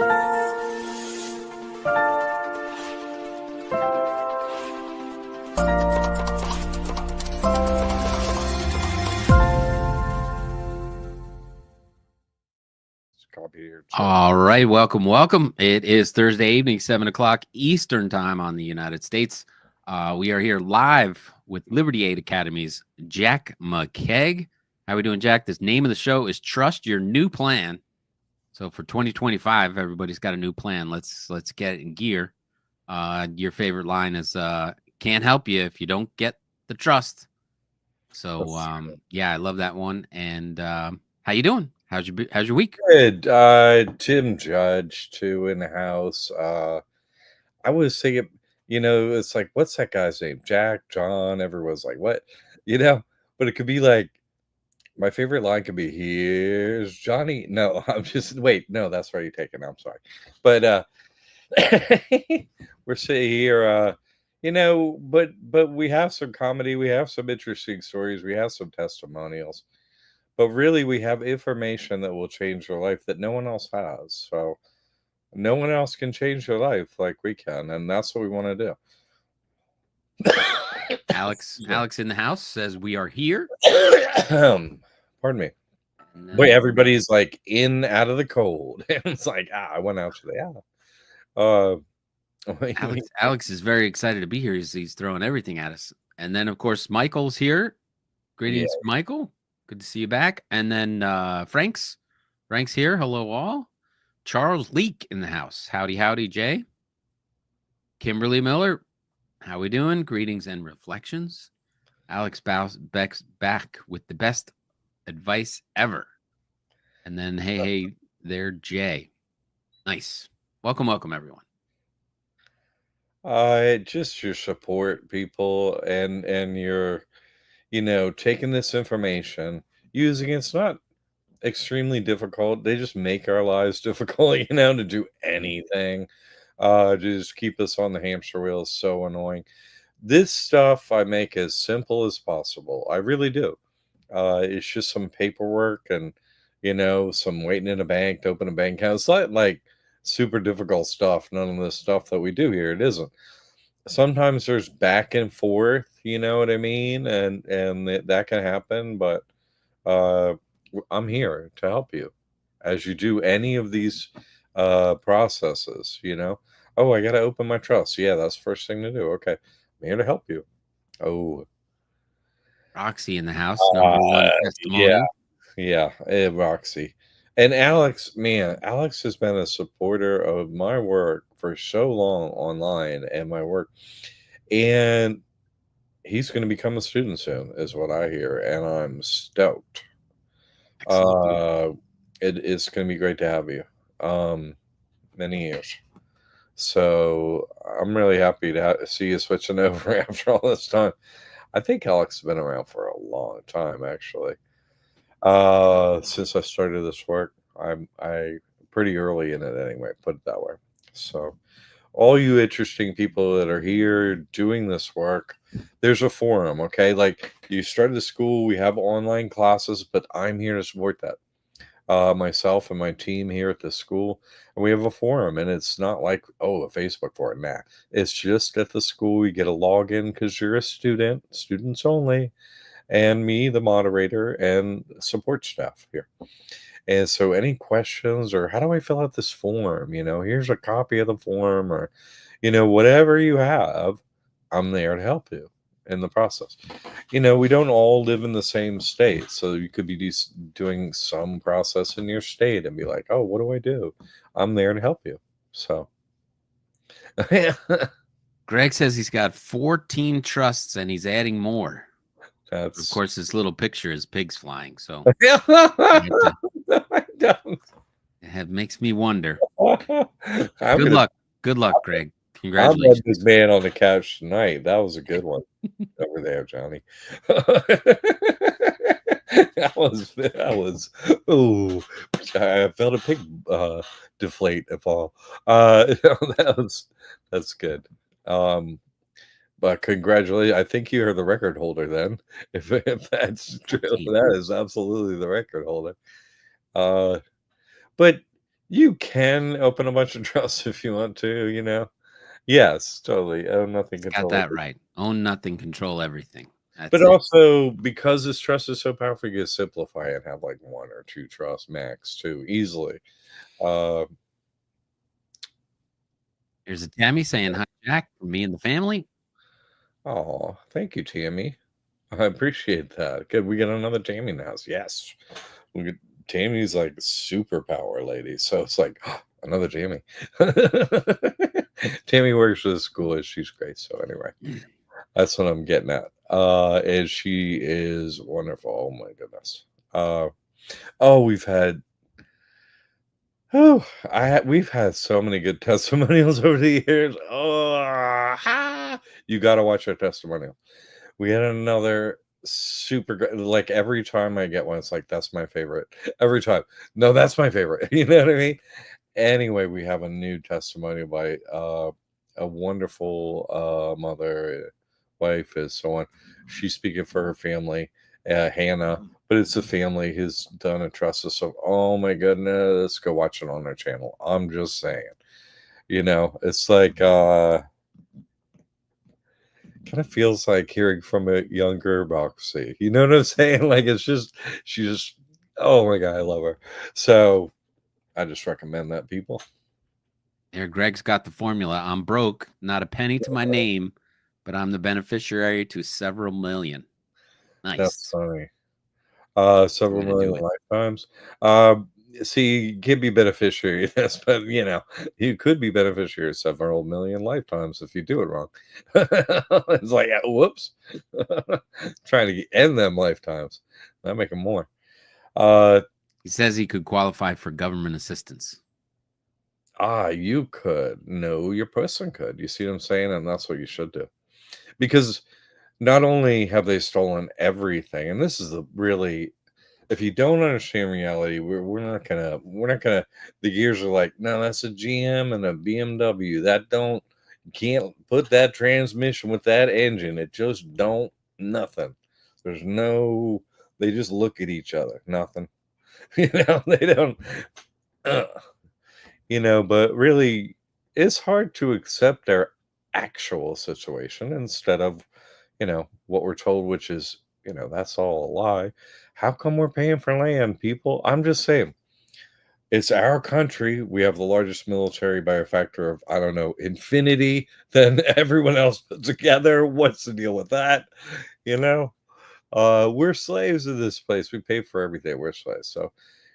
All right, welcome. It is Thursday evening, 7 o'clock Eastern time on the United States. We are here live with Liberty Aid Academy's Jack McCaig. How we doing, Jack? This name of the show is Trust Your New Plan. So for 2025, everybody's got a new plan. Let's get it in gear. Your favorite line is can't help you if you don't get the trust. So yeah, I love that one. And how you doing? How's your week? Good. Tim Judge too in the house. I was thinking, it's like, what's that guy's name? Jack, John. Everyone's like, what? But it could be like, my favorite line could be, "Here's Johnny." No, wait, no, that's already taken. I'm sorry, but we're sitting here, but we have some comedy, we have some interesting stories, we have some testimonials. But really, we have information that will change your life that no one else has. So no one else can change your life like we can. And that's what we want to do. Alex in the house says we are here. Pardon me. Wait, everybody's like in out of the cold. It's like, I went out today. Alex is very excited to be here. He's throwing everything at us. And then, of course, Michael's here. Greetings, Michael. Good to see you back. And then Frank's here. Hello, all. Charles Leak in the house. Howdy, Jay. Kimberly Miller. How we doing? Greetings and reflections. Alex Beck's back with the best advice ever. And then, hey there, Jay. Nice. Welcome, everyone. Just your support, people, and your... taking this information, using it's not extremely difficult. They just make our lives difficult, to do anything. Just keep us on the hamster wheel is so annoying. This stuff I make as simple as possible. I really do. It's just some paperwork and, some waiting in a bank to open a bank account. It's not like super difficult stuff. None of the stuff that we do here, it isn't. Sometimes there's back and forth, you know what I mean? And that can happen, but I'm here to help you as you do any of these processes, Oh, I got to open my trust. Yeah, that's the first thing to do. Okay. I'm here to help you. Oh. Roxy in the house, number one testimonial. Yeah, Roxy. And Alex, man, Alex has been a supporter of my work for so long online and my work. And he's going to become a student soon, is what I hear. And I'm stoked. It's going to be great to have you. Many years. So I'm really happy to see you switching over after all this time. I think Alex has been around for a long time, actually. Since I started this work, I'm pretty early in it anyway, put it that way. So all you interesting people that are here doing this work, there's a forum, okay? Like, you started the school, we have online classes, but I'm here to support that. Myself and my team here at the school, and we have a forum, and it's not like, a Facebook forum. Nah, it's just at the school. You get a login because you're a student, students only, and me, the moderator, and support staff here. And so any questions or how do I fill out this form? Here's a copy of the form, or, whatever you have, I'm there to help you in the process. We don't all live in the same state. So you could be doing some process in your state and be like, oh, what do I do? I'm there to help you. So. Greg says he's got 14 trusts and he's adding more. Of course, this little picture is pigs flying. So I don't. It makes me wonder. Good luck, Greg. Congratulations. I'm this man on the couch tonight. That was a good one over there, Johnny. that was. Oh, I felt a pig deflate and fall. That's good. But congratulations. I think you're the record holder then. If that's true, that is absolutely the record holder. But You can open a bunch of trusts if you want to, you know? Yes, totally. Own nothing, He's got control that everything. right. Own nothing, control everything. But That's it. also, because this trust is so powerful, you can simplify it and have like one or two trusts max too, easily. Uh, Here's a Tammy saying hi, Jack, from me and the family. oh, thank you, Tammy. I appreciate that. Could we get another Tammy in the house? Yes. We get Tammy's like superpower lady. So it's like another Tammy. Tammy works for the school and she's great. So anyway, that's what I'm getting at. And she is wonderful. Oh my goodness. Uh oh, we've had so many good testimonials over the years. You got to watch our testimonial. We had another super good. Like every time I get one, it's like that's my favorite. Every time, no, that's my favorite. You know what I mean? Anyway, we have a new testimonial by a wonderful mother, wife, is so on. She's speaking for her family, Hannah, but it's a family who's done a trust us. So, oh my goodness, go watch it on their channel. I'm just saying, it's like kind of feels like hearing from a younger Roxy. You know what I'm saying? Like she just, oh my god, I love her. So I just recommend that, people. There, Greg's got the formula. I'm broke, not a penny to my name, but I'm the beneficiary to several million. That's Nice. funny. That's the Several way to do million it. lifetimes. See, you can't be beneficiary of this, but you could be beneficiary of several million lifetimes if you do it wrong. It's like, whoops, trying to end them lifetimes. I make them more. Uh, He says he could qualify for government assistance. you could. No, your person could. You see what I'm saying? And that's what you should do. Because not only have they stolen everything, and this is the really, if you don't understand reality, we're not gonna the gears are like, no, that's a GM and a BMW. That don't you can't put that transmission with that engine. It just don't nothing. There's no they just look at each other. Nothing. They don't uh, but really it's hard to accept their actual situation instead of what we're told, which is that's all a lie. How come we're paying for land, people? I'm just saying, it's our country. We have the largest military by a factor of, I don't know, infinity than everyone else put together. What's the deal with that? you know we're slaves of this place. We pay for everything. We're slaves. So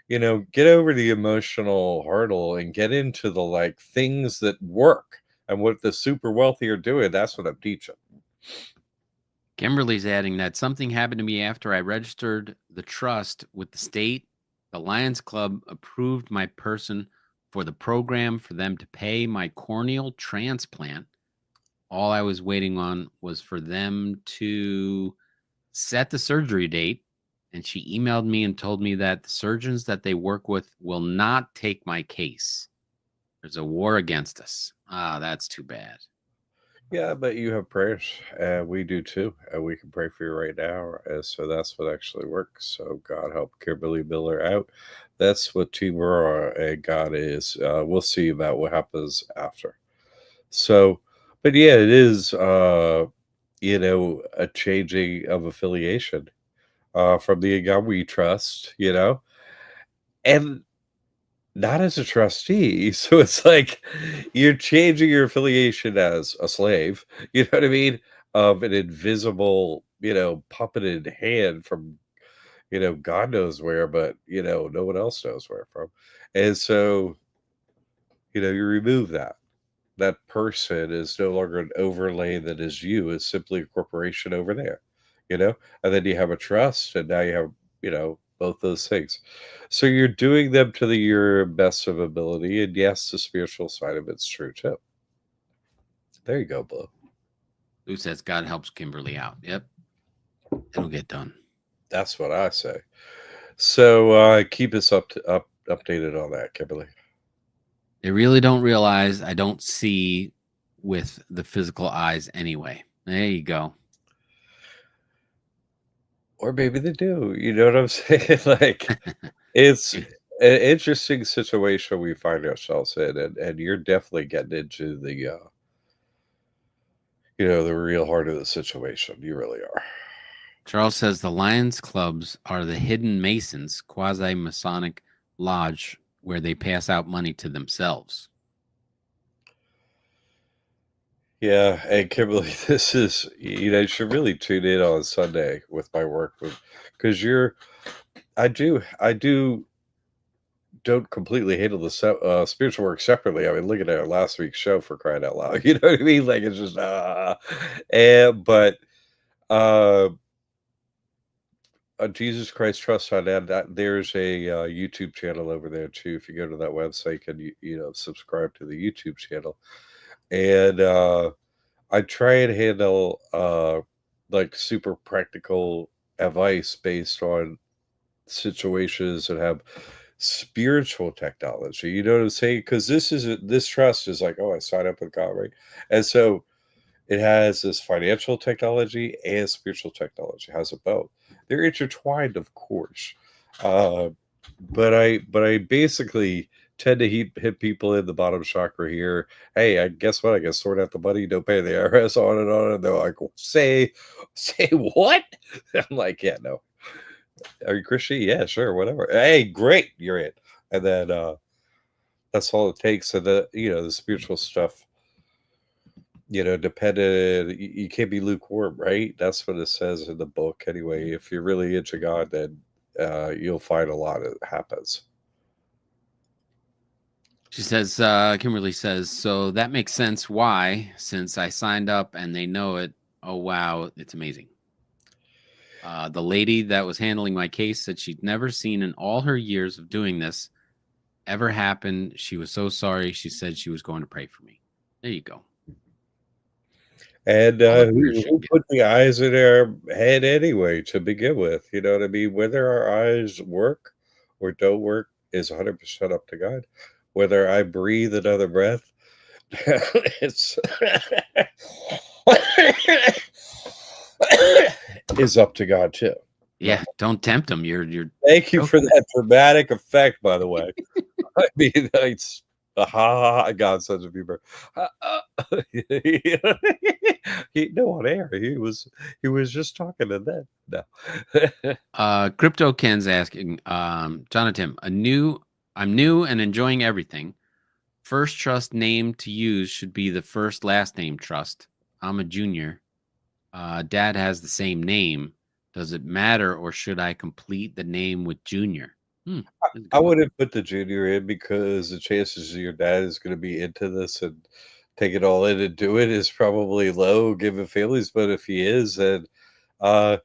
get over the emotional hurdle and get into the like things that work and what the super wealthy are doing. That's what I'm teaching. Kimberly's adding that something happened to me after I registered the trust with the state. The Lions Club approved my person for the program for them to pay my corneal transplant. All I was waiting on was for them to set the surgery date. And she emailed me and told me that the surgeons that they work with will not take my case. There's a war against us. Ah, that's too bad. Yeah, but you have prayers. We do too. We can pray for you right now. So that's what actually works. So God help Kimberly Miller out. That's what Team Aurora and God is. We'll see about what happens after. So, but yeah, it is, a changing of affiliation from the God we trust, and not as a trustee. So it's like you're changing your affiliation as a slave, you know what I mean? Of an invisible, puppeted hand from, God knows where, but, no one else knows where from. And so, you remove that. That person is no longer an overlay that is you, it's simply a corporation over there, and then you have a trust, and now you have, both those things. So you're doing them to your best of ability, and yes, the spiritual side of it's true too. There you go, Blue. Lou says God helps Kimberly out. Yep, it'll get done. That's what I say. So keep us updated on that, Kimberly. They really don't realize I don't see with the physical eyes anyway. There you go. Or maybe they do. You know what I'm saying? Like it's an interesting situation we find ourselves in, and you're definitely getting into the the real heart of the situation. You really are. Charles says the Lions Clubs are the hidden Masons, quasi Masonic lodge where they pass out money to themselves. Yeah, and Kimberly, this is you should really tune in on Sunday with my work with because I do don't completely handle the spiritual work separately. I mean, look at our last week's show for crying out loud. You know what I mean? Like it's just and but uh Jesus Christ Trust Fund, and there's a YouTube channel over there too. If you go to that website, and subscribe to the YouTube channel, and I try and handle like super practical advice based on situations that have spiritual technology. You know what I'm saying? Because this trust is like, oh, I signed up with God, right? And so it has this financial technology and spiritual technology. It has it both. They're intertwined, of course. Uh, but I basically tend to hit people in the bottom chakra here. Hey, I guess what? I guess sort out the money, don't pay the IRS on and on. And they're like, say what? I'm like, yeah, no. Are you Christian? Yeah, sure, whatever. Hey, great, you're in. And then that's all it takes. And the spiritual stuff, dependent, you can't be lukewarm, right? That's what it says in the book anyway. If you're really into God, then you'll find a lot of happens. She says, Kimberly says, so that makes sense why, since I signed up and they know it. Oh, wow, it's amazing. The lady that was handling my case said she'd never seen in all her years of doing this ever happen. She was so sorry. She said she was going to pray for me. There you go. And All the prayers who she'll get. put the eyes in our head anyway to begin with? You know what I mean? Whether our eyes work or don't work is 100% up to God. Whether I breathe another breath, it's is up to God too. Not Yeah, don't tempt them. You're Thank you for joking. that dramatic effect, by the way. I mean, it's ha ha ha. God sends a beaver. No, on air. He was just talking to them. No. Crypto Ken's asking, Jonathan, I'm new and enjoying everything. First trust name to use should be the first last name trust. I'm a junior. Dad has the same name. Does it matter, or should I complete the name with junior? That's a I good one. wouldn't put the junior in because the chances your dad is going to be into this and take it all in and do it is probably low given families. But if he is, then uh,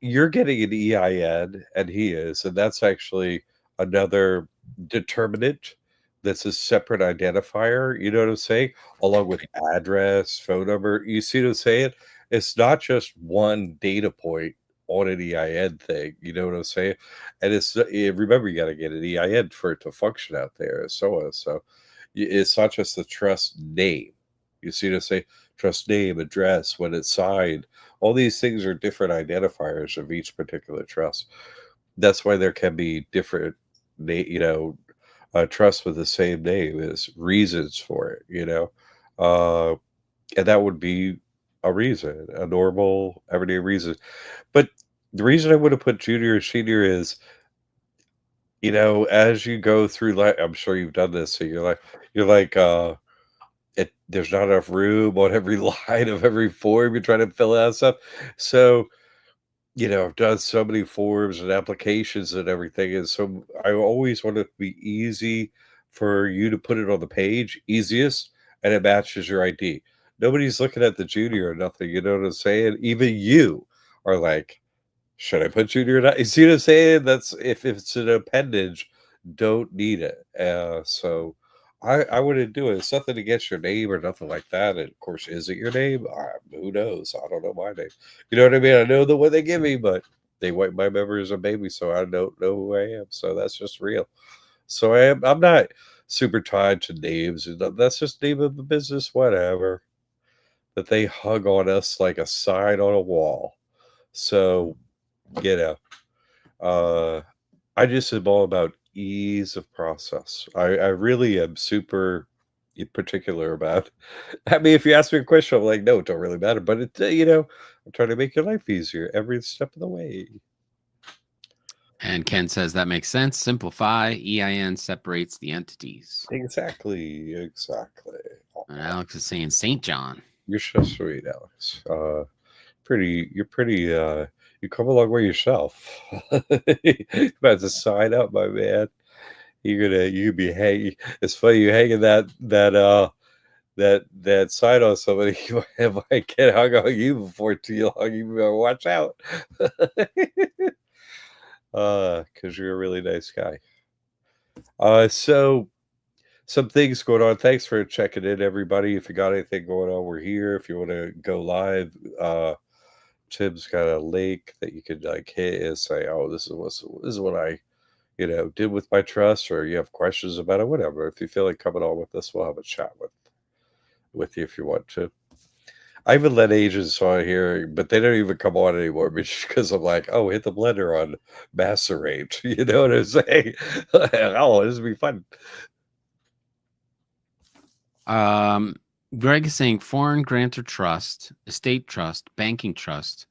you're getting an EIN, and he is, and that's actually another determinant that's a separate identifier, you know what I'm saying? Along with address, phone number. You see what I'm saying? It's not just one data point on an EIN thing, you know what I'm saying? And remember, you got to get an EIN for it to function out there, so on. So it's not just the trust name. You see what I'm saying? Trust name, address, when it's signed, all these things are different identifiers of each particular trust. That's why there can be different, trusts with the same name as reasons for it. And that would be a reason, a normal everyday reason. But the reason I would have put junior or senior is, as you go through life, I'm sure you've done this. So you're like, there's not enough room on every line of every form you're trying to fill out stuff. So I've done so many forms and applications and everything, and so I always want it to be easy for you to put it on the page, easiest, and it matches your ID. Nobody's looking at the junior or nothing, you know what I'm saying? Even you are like, should I put junior or not? You see what I'm saying? That's if it's an appendage, don't need it. So I wouldn't do it. It's nothing against your name or nothing like that. And of course, is it your name? Who knows? I don't know my name. You know what I mean? I know the one they give me, but they wipe my memory as a baby, so I don't know who I am. So that's just real. So I'm not super tied to names. That's just name of the business, whatever. But they hug on us like a sign on a wall. So you know, uh, I just am all about ease of process. I really am super particular about. I mean, if you ask me a question, I'm like, no, it don't really matter. But I'm trying to make your life easier every step of the way. And Ken says that makes sense. Simplify. EIN separates the entities. Exactly. And Alex is saying St. John. You're so sweet, Alex. You're pretty. You come a long way yourself. You're about to sign up, my man. You could be hanging. It's funny you hanging that sign on somebody. If I get hung on you before too long, you better watch out. Because you're a really nice guy. So some things going on. Thanks for checking in, everybody. If you got anything going on, we're here. If you want to go live, Tim's got a link that you could like hit and say, "Oh, this is what I, did with my trust," or you have questions about it, whatever. If you feel like coming on with this, we'll have a chat with you if you want to. I even let agents on here, but they don't even come on anymore because I'm like, oh, hit the blender on macerate. You know what I'm saying? Oh, this will be fun. Greg is saying foreign grantor trust, estate trust, banking trust,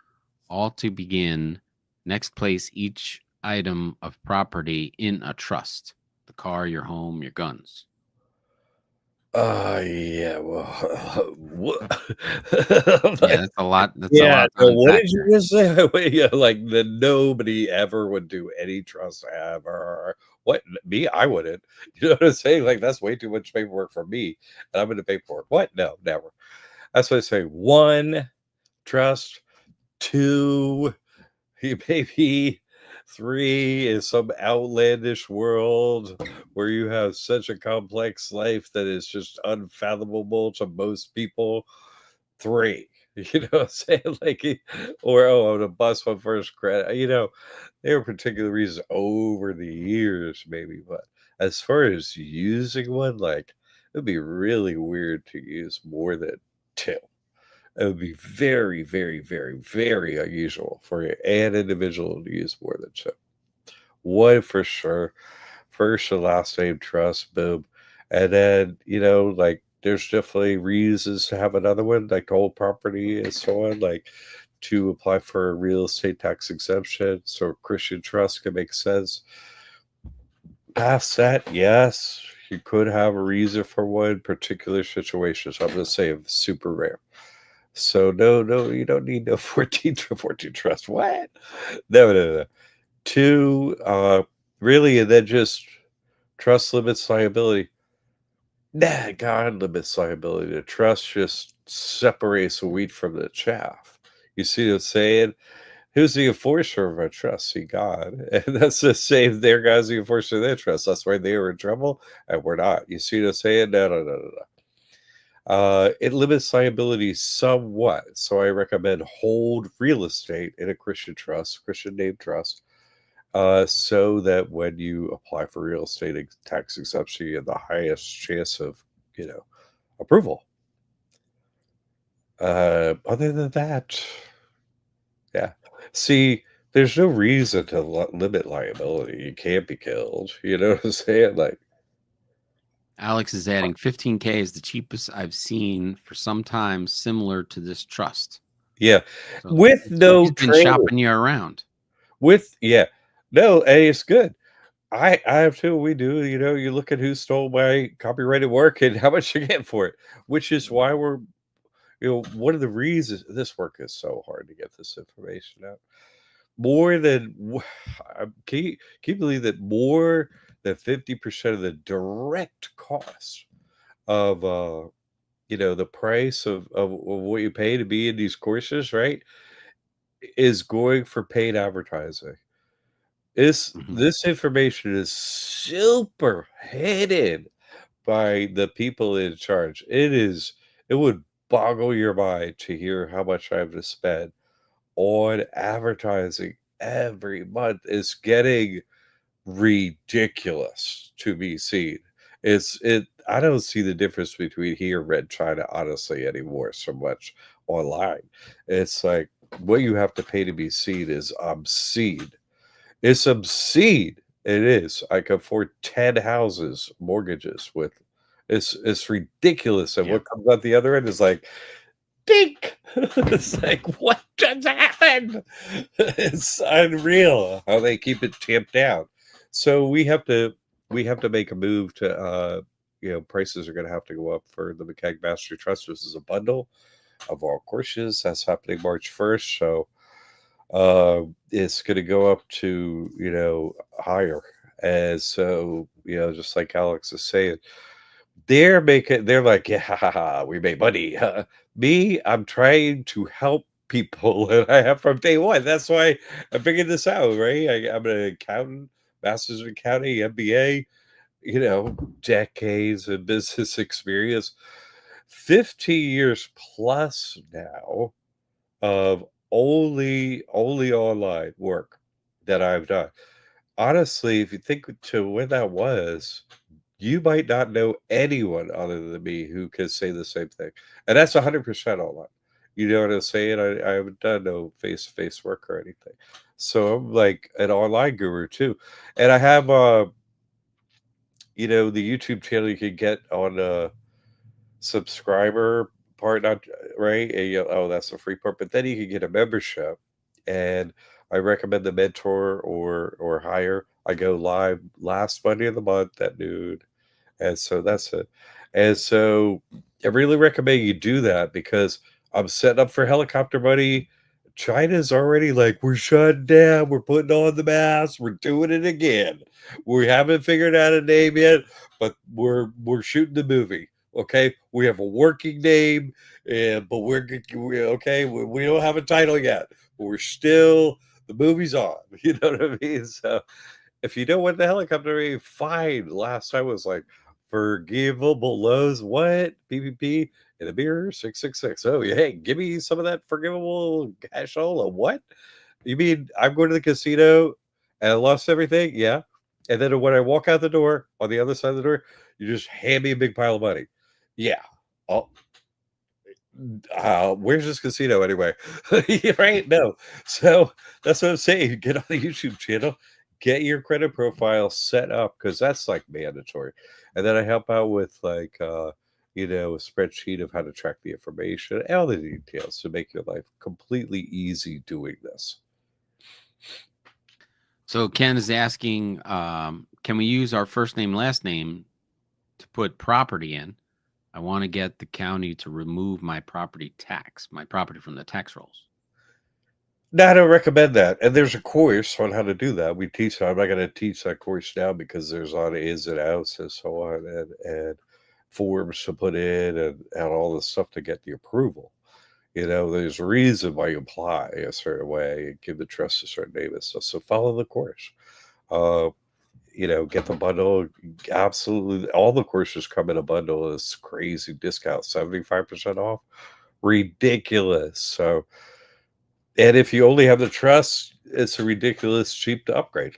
all to begin. Next, place each item of property in a trust: the car, your home, your guns. Yeah. Well, what? Yeah, that's a lot. That's a Yeah. lot to No, what unpack did you there. just say? Yeah, like that nobody ever would do any trust ever. What me? I wouldn't. You know what I'm saying? Like that's way too much paperwork for me, and I'm going to pay for it. What? No, never. That's what I say. One, trust. Two, maybe. Three is some outlandish world where you have such a complex life that is just unfathomable to most people. Three, you know what I'm saying? Or I'm gonna bust my first credit. There are particular reasons over the years, maybe, but as far as using one, like it'd be really weird to use more than two. It would be very, very, very, very unusual for an individual to use more than two. One for sure. First and last name trust, boom. And then, like there's definitely reasons to have another one, like to hold property and so on, like to apply for a real estate tax exemption. So Christian trust can make sense. Past that, yes, you could have a reason for one particular situation. So I'm gonna say super rare. So no, you don't need no 14 to 14 trust. What? No. Two, really, and then just trust limits liability. Nah, God limits liability. The trust just separates the wheat from the chaff. You see what I'm saying? Who's the enforcer of our trust? See, God. And that's the same there, guys, the enforcer of their trust. That's why they were in trouble, and we're not. You see what I'm saying? No. It limits liability somewhat. So I recommend hold real estate in a Christian trust, Christian name trust, so that when you apply for real estate tax exemption, you have the highest chance of, approval. Other than that, yeah. See, there's no reason to limit liability. You can't be killed. You know what I'm saying? Like, Alex is adding 15K is the cheapest I've seen for some time, similar to this trust. yeah, So with no he's been training. shopping you around. No, hey, it's good. I have too. We do. You look at who stole my copyrighted work and how much you get for it, which is why we're, one of the reasons this work is so hard to get this information out. More than, can you believe that more than 50% of the direct cost of, the price of what you pay to be in these courses, right, is going for paid advertising. This information is super hidden by the people in charge. It would boggle your mind to hear how much I have to spend on advertising every month. It's getting ridiculous to be seen. I don't see the difference between here and Red China honestly anymore so much online. It's like what you have to pay to be seen is obscene. It's obscene. It is. I could afford 10 houses, mortgages with it's ridiculous. And Yeah. what comes out the other end is like, dink. It's like, what just happened? It's unreal how they keep it tamped down. So we have to make a move to prices are gonna have to go up for the McCaig Master Trust. This is a bundle of all courses. That's happening March 1st. So it's going to go up to higher, and so just like Alex is saying, they're like, yeah, ha, ha, ha, we made money. Me, I'm trying to help people, and I have from day one. That's why I figured this out, right? I'm an accountant, master's of accounting, MBA, decades of business experience, 15 years plus now of only online work that I've done. Honestly, if you think to when that was, you might not know anyone other than me who could say the same thing. And that's 100% online. You know what I'm saying? I haven't done no face-to-face work or anything. So I'm like an online guru too. And I have the YouTube channel you can get on subscriber part, not right. And oh, that's the free part. But then you can get a membership, and I recommend the mentor or higher. I go live last Monday of the month at noon, and so that's it. And so I really recommend you do that because I'm setting up for helicopter money. China's already like, we're shut down, we're putting on the mask, we're doing it again. We haven't figured out a name yet, but we're shooting the movie. Okay, we have a working name, but we're okay. We don't have a title yet, but we're still the movie's on. You know what I mean? So if you know what the helicopter means, fine. Last time was like forgivable lows. What? PPP in a beer 666. Oh, yeah. Hey, give me some of that forgivable cashola. What? You mean I'm going to the casino and I lost everything? Yeah. And then when I walk out the door on the other side of the door, you just hand me a big pile of money. Yeah. Oh, where's this casino anyway? Right? No. So that's what I'm saying. Get on the YouTube channel, get your credit profile set up because that's like mandatory. And then I help out with like a spreadsheet of how to track the information, all the details to make your life completely easy doing this. So Ken is asking, can we use our first name, last name to put property in? I want to get the county to remove my property from the tax rolls. No, I don't recommend that. And there's a course on how to do that. We teach. I'm not going to teach that course now because there's a lot of ins and outs and so on, and forms to put in and all this stuff to get the approval. There's a reason why you apply a certain way and give the trust a certain name and stuff. So follow the course. Uh, get the bundle. Absolutely, all the courses come in a bundle. It's crazy discount, 75% off. Ridiculous. So, and if you only have the trust, it's a ridiculous cheap to upgrade.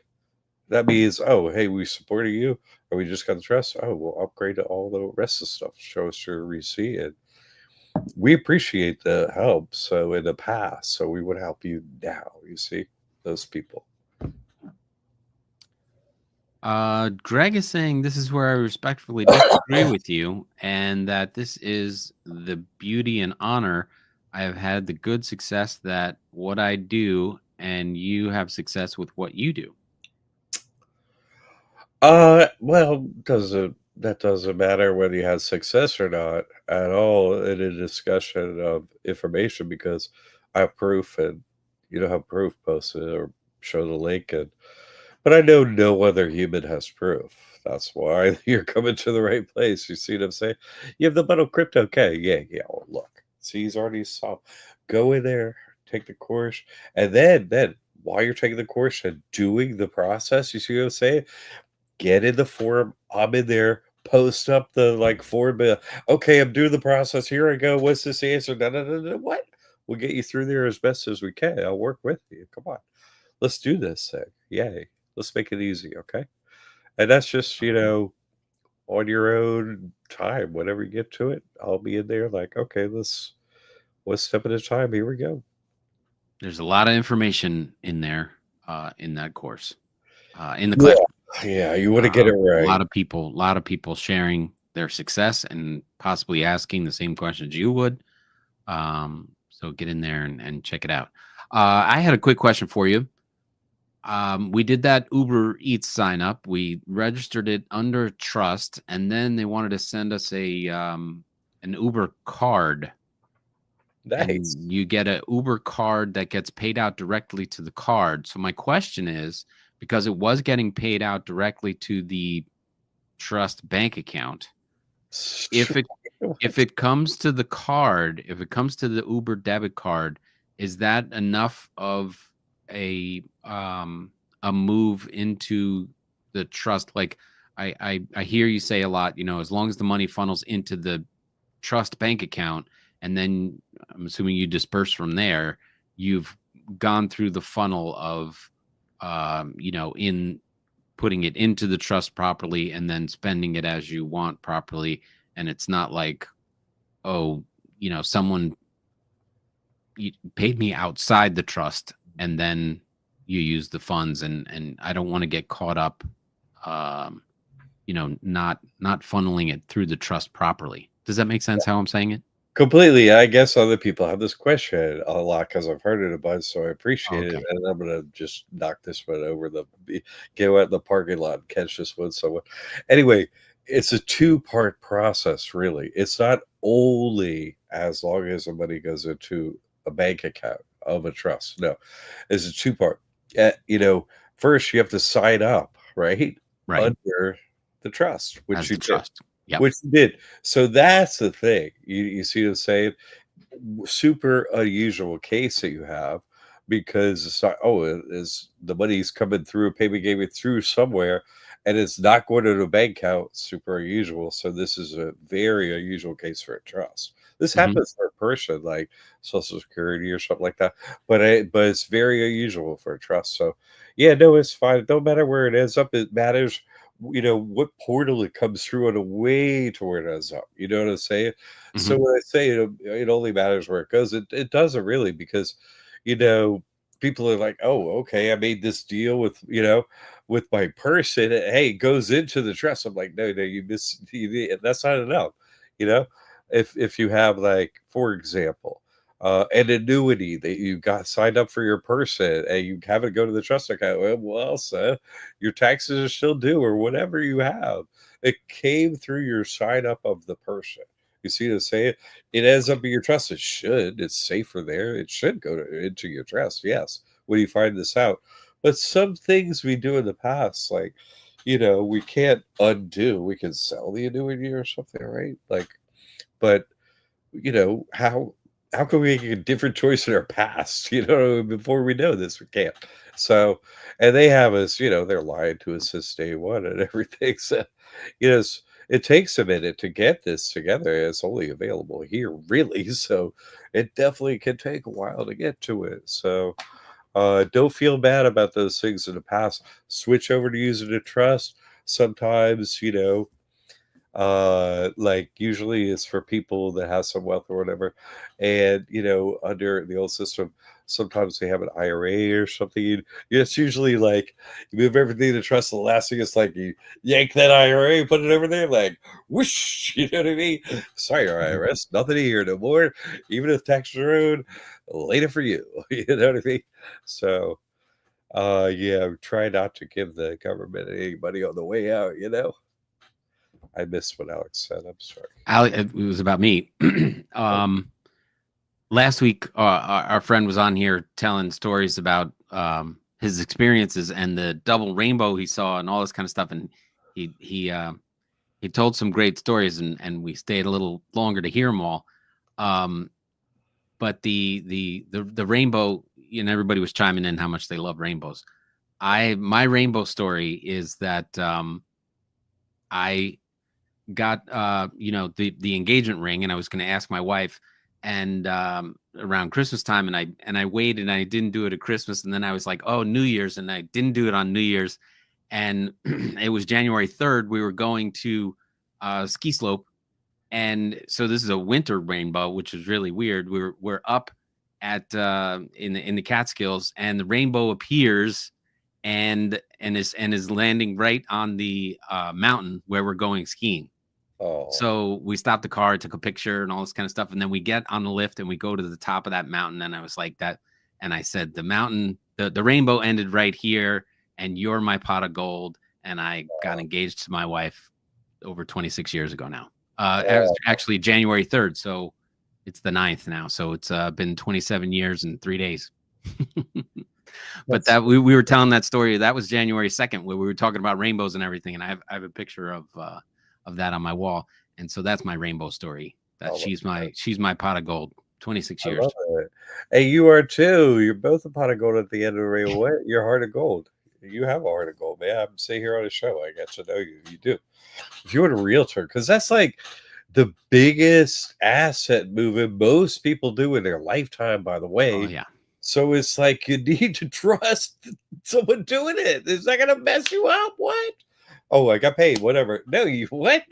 That means, oh, hey, we supported you, or we just got the trust. Oh, we'll upgrade to all the rest of the stuff. Show us your receipt, and we appreciate the help. So in the past, so we would help you now. You see, those people. Greg is saying this is where I respectfully disagree with you, and that this is the beauty and honor. I have had the good success that what I do, and you have success with what you do. Well, that doesn't matter whether you have success or not at all in a discussion of information because I have proof and you don't have proof posted or show the link but I know no other human has proof. That's why you're coming to the right place. You see what I'm saying? You have the bundle crypto. Okay, yeah, yeah. Well, look, see, he's already saw. Go in there, take the course, and then while you're taking the course and doing the process, you see what I'm saying? Get in the forum. I'm in there. Post up the like form. Okay, I'm doing the process. Here I go. What's this answer? Da, da, da, da. What? We'll get you through there as best as we can. I'll work with you. Come on. Let's do this thing. Yay. Let's make it easy. Okay. And that's just, on your own time. Whenever you get to it, I'll be in there like, okay, let's one step at a time. Here we go. There's a lot of information in there, in that course, in the Yeah. class. Yeah, you want to get it A right. lot of people sharing their success and possibly asking the same questions you would. So get in there and check it out. I had a quick question for you. We did that Uber Eats sign up. We registered it under trust, and then they wanted to send us a an Uber card, Nice. and you get a Uber card that gets paid out directly to the card. So my question is, because it was getting paid out directly to the trust bank account, if it if What? it comes to the card, if it comes to the Uber debit card, is that enough of a move into the trust? Like I hear you say a lot, as long as the money funnels into the trust bank account, and then I'm assuming you disperse from there, you've gone through the funnel of in putting it into the trust properly and then spending it as you want properly. And it's not like, oh, someone paid me outside the trust and then you use the funds, and I don't want to get caught up, um, not funneling it through the trust properly. Does that make sense how I'm saying it? Completely. I guess other people have this question a lot because I've heard it a bunch, so I appreciate it. Okay. And I'm gonna just knock this one over go out in the parking lot and catch this one somewhere. Anyway, it's a two-part process, really. It's not only as long as the money goes into a bank account of a trust. No, it's a two-part. First you have to sign up, right? Right. Under the trust, As which you the did. trust. Yep. Which you did. So that's the thing. You see what I'm saying? Super unusual case that you have because it's not, oh, it is the money's coming through, payment gateway through somewhere, and it's not going to the bank account. Super unusual. So this is a very unusual case for a trust. This Hmm. happens for a person like Social Security or something like that, but it's very unusual for a trust. So yeah, no, it's fine. It don't matter where it ends up. It matters what portal it comes through on a way to where it ends up. You know what I'm saying? So Hmm. when I say it only matters where it goes, it doesn't really because you know people are like, oh, okay, I made this deal with my person. Hey, it goes into the trust. I'm like, no, no, that's not enough. You know, if you have like, for example, an annuity that you got signed up for your person and you have it go to the trust account, well, so your taxes are still due or whatever you have. It came through your sign up of the person. You see what I'm saying? It ends up in your trust. It should. It's safer there. It should into your trust. Yes. When you find this out. But some things we do in the past, like, we can't undo. We can sell the annuity or something, right? Like, but how can we make a different choice in our past? Before we know this, we can't. So, and they have us, they're lying to us since day one and everything. So, it takes a minute to get this together. It's only available here, really. So, it definitely can take a while to get to it. So, don't feel bad about those things in the past. Switch over to using a trust. Sometimes, like usually it's for people that have some wealth or whatever, and under the old system sometimes they have an IRA or something. It's usually like you move everything to trust. The last thing is like you yank that IRA, put it over there, like whoosh. You know what I mean? Sorry, Hmm. IRS, nothing here no more. Even if taxes are owed, later for you. You know what I mean? So yeah, try not to give the government any money on the way out. I missed what Alex said. I'm sorry. It was about me. Oh, Last week, our friend was on here telling stories about his experiences and the double rainbow he saw and all this kind of stuff. And he told some great stories, and we stayed a little longer to hear them all. Um, but the rainbow, everybody was chiming in how much they love rainbows. My rainbow story is that I got the engagement ring, and I was going to ask my wife, and around Christmas time, and I waited and I didn't do it at Christmas, and then I was like, oh, New Year's, and I didn't do it on New Year's, and it was January 3rd. We were going to ski slope, and so this is a winter rainbow, which is really weird. We're up at in the Catskills, and the rainbow appears, and and is landing right on the mountain where we're going skiing. Oh, So we stopped the car, took a picture and all this kind of stuff. And then we get on the lift and we go to the top of that mountain. And I was like that. And I said, the mountain, the rainbow ended right here. And you're my pot of gold. And I got engaged to my wife over 26 years ago now. It was oh, actually January 3rd. So it's the 9th now. So it's been 27 years and 3 days. But that's that we were telling that story. That was January 2nd, where we were talking about rainbows and everything. And I have a picture of that on my wall. And so that's my rainbow story. That oh, she's my pot of gold. 26 I years. love it. Hey, you are too. You're both a pot of gold at the end of the rainbow. What? You're heart of gold. You have a heart of gold, man. I'm sitting here on the show. I get to know you. You do. If you were a realtor, because that's like the biggest asset moving most people do in their lifetime, by the Oh way. yeah. So it's like you need to trust someone doing it. Is that gonna mess you up? What? Oh, I got paid, whatever. No, you what?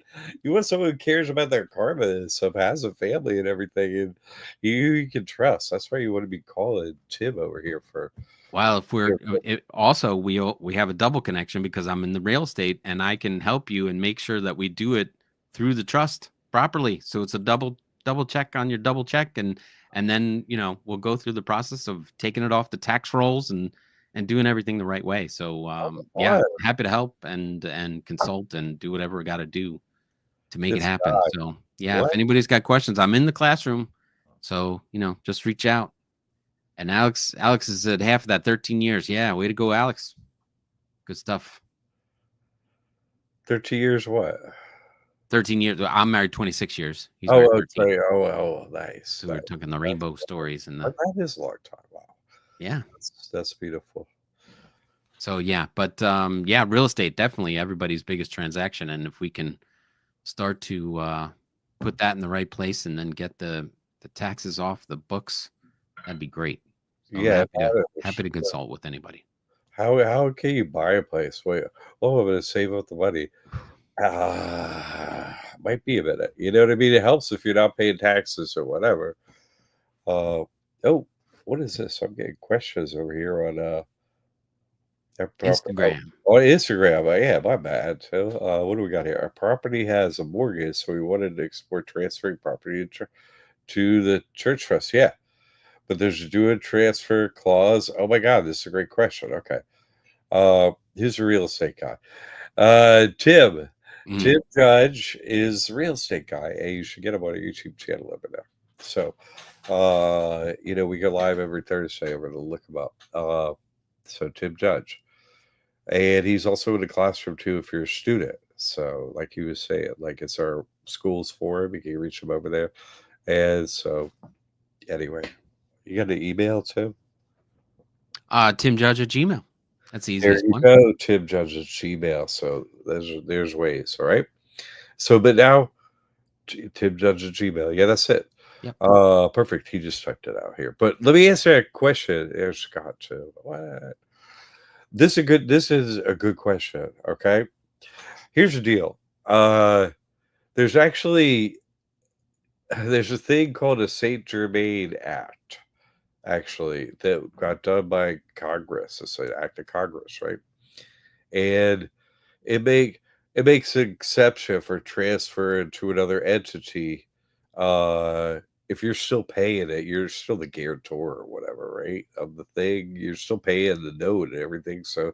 You want someone who cares about their karma and stuff, has a family and everything, and you can trust. That's why you want to be calling Tim over here for. Well, if we're also we have a double connection because I'm in the real estate and I can help you and make sure that we do it through the trust properly. So it's a double check on your double check, and then we'll go through the process of taking it off the tax rolls and doing everything the right way. So yeah, What? happy to help and consult and do whatever we got to do to make it This happen. guy. So yeah, if What? anybody's got questions, I'm in the classroom. So just reach out. And Alex is at half of that 13 years. Yeah, way to go, Alex. Good stuff. 30 years what? 13 years. I'm married 26 years. He's Oh, married oh, 13. sorry. Oh, nice. So we Nice. were talking the rainbow stories and the That is a long time. Wow. yeah. That's beautiful. So yeah, but yeah, real estate definitely everybody's biggest transaction. And if we can start to put that in the right place and then get the taxes off the books, that'd be great. So I'm Yeah, that happy is. to consult with anybody. How can you buy a place? Wait, oh, I'm gonna save up the money. Might be a minute. You know what I mean? It helps if you're not paying taxes or whatever. Oh, what is this? I'm getting questions over here on Instagram. on Instagram. Yeah, my bad. So, what do we got here? Our property has a mortgage, so we wanted to explore transferring property to the church trust. Yeah, but there's a do a transfer clause. Oh my God, this is a great question. Okay. Here's a real estate guy. Tim. Mm. Tim Judge is a real estate guy, and you should get him on a YouTube channel over there. So, we go live every Thursday. I'm going to look him up. So Tim Judge, and he's also in the classroom too if you're a student. So, like he was saying, like it's our schools forum. You can reach him over there. And so, anyway, you got an email too? Tim Judge at Gmail. That's the There easiest you one. go, Tim Judge's Gmail. So there's ways, all right. So, but now Tim Judge's Gmail. Yeah, that's it. Yep. Perfect. He just typed it out here. But let me answer that question. There's Scott too. What? This is a good question. Okay. Here's the deal. There's actually there's a thing called a Saint Germain Act, actually, that got done by Congress. It's an act of Congress, right? And it make it makes an exception for transfer to another entity. Uh, if you're still paying it, you're still the guarantor or whatever, right? Of the thing, you're still paying the note and everything. So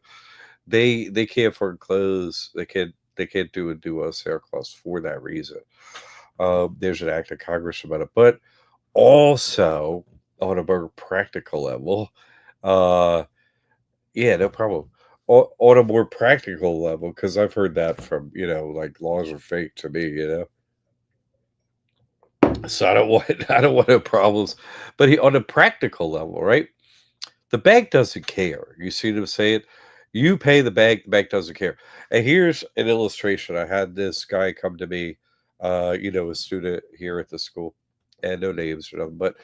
they can't foreclose. They can't do a duo sale clause for that reason. There's an act of Congress about it, but also on a more practical level, uh, yeah, no problem. On a more practical level, because I've heard that from, like laws are fake to me, So I don't want I don't want no problems. But on a practical level, right? The bank doesn't care. You see them say it? You pay the bank doesn't care. And here's an illustration. I had this guy come to me, a student here at the school, and no names or nothing, but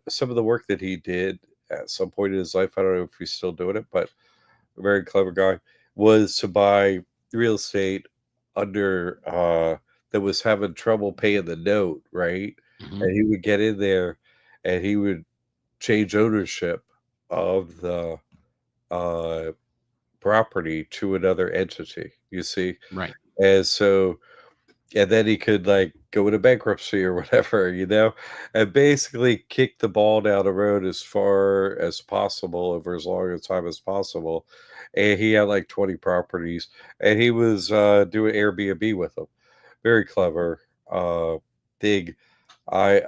some of the work that he did at some point in his life, I don't know if he's still doing it, but a very clever guy, was to buy real estate under that was having trouble paying the note, right? Hmm. And he would get in there and he would change ownership of the uh property to another entity, you see? Right. And so and then he could like go into bankruptcy or whatever, and basically kick the ball down the road as far as possible over as long a time as possible. And he had like 20 properties, and he was doing Airbnb with them. Very clever. Big. I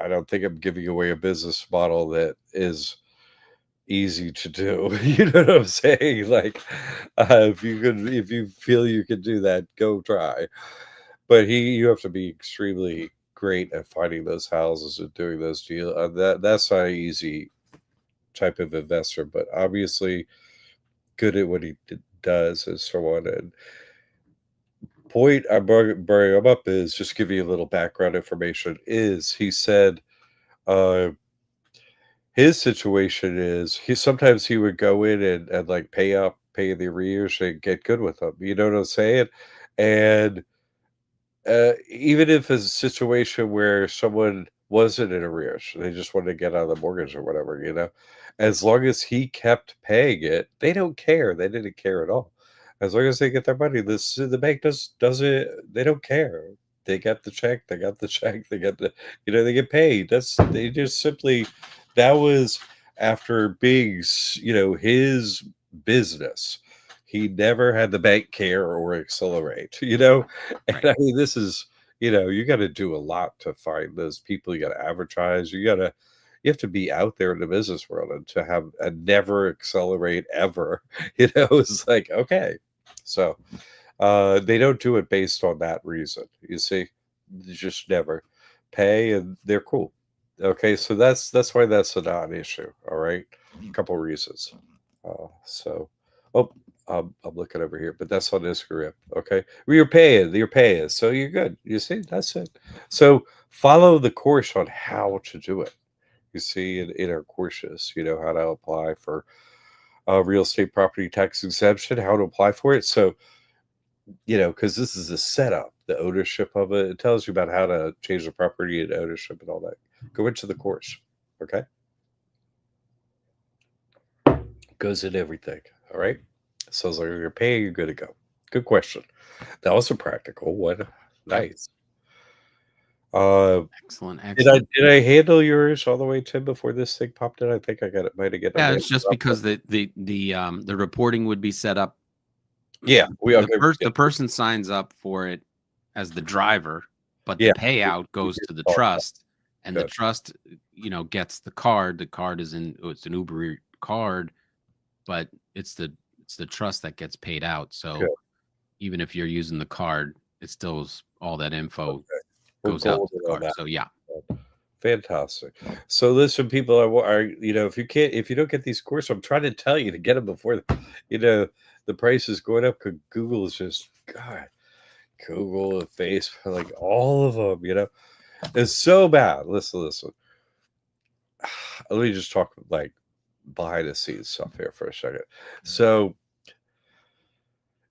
don't think I'm giving away a business model that is easy to do. You know what I'm saying? Like, if you feel you can do that, go try. But you have to be extremely great at finding those houses and doing those deals. That's not an easy type of investor, but obviously good at what he does as someone. And point I'm bringing him up is just give you a little background information. Is he said uh, his situation is sometimes he would go in and like pay the arrears and get good with them. You know what I'm saying? And even if it's a situation where someone wasn't in arrears, they just wanted to get out of the mortgage or whatever, as long as he kept paying it, they don't care. They didn't care at all. As long as they get their money, the bank doesn't. They don't care. They get the check. They got the check. They get they get paid. They just simply that was after being his business. He never had the bank care or accelerate. And Right. I mean, this is, you got to do a lot to find those people. You got to advertise. You have to be out there in the business world and to have a never accelerate ever. It's like, okay. So they don't do it based on that reason. You see, you just never pay and they're cool. Okay, so that's why that's a non-issue. All right, a couple reasons. So, oh, I'm looking over here, but that's on Instagram. Okay, well, you're paying, so you're good. You see, that's it. So follow the course on how to do it. You see, in our courses, how to apply for real estate property tax exemption, how to apply for it. So, because this is a setup, the ownership of it. It tells you about how to change the property and ownership and all that. Go into the course. Okay, goes in everything. All right. So as long as you're paying, you're good to go. Good question. That was a practical one. Yep. Nice. Uh, Excellent. did I Excellent. did I handle yours all the way, Tim, before this thing popped in? I think I got it. Might have get a Yeah, random it's just drop there. because the reporting would be set up. Yeah, we okay. The person signs up for it as the driver, but the Yeah, payout we goes did to the talk about trust, and the good. trust, gets the card. The card it's an Uber card, but it's the trust that gets paid out. Good. So even if you're using the card, it still all that info Okay. We're goes out to golden the on card. that. So yeah. Fantastic. So listen, people if you don't get these courses, I'm trying to tell you to get them before you know the price is going up because Google is just God, Google and Facebook, like all of them, it's so bad. Listen. Let me just talk like behind the scenes stuff here for a second. So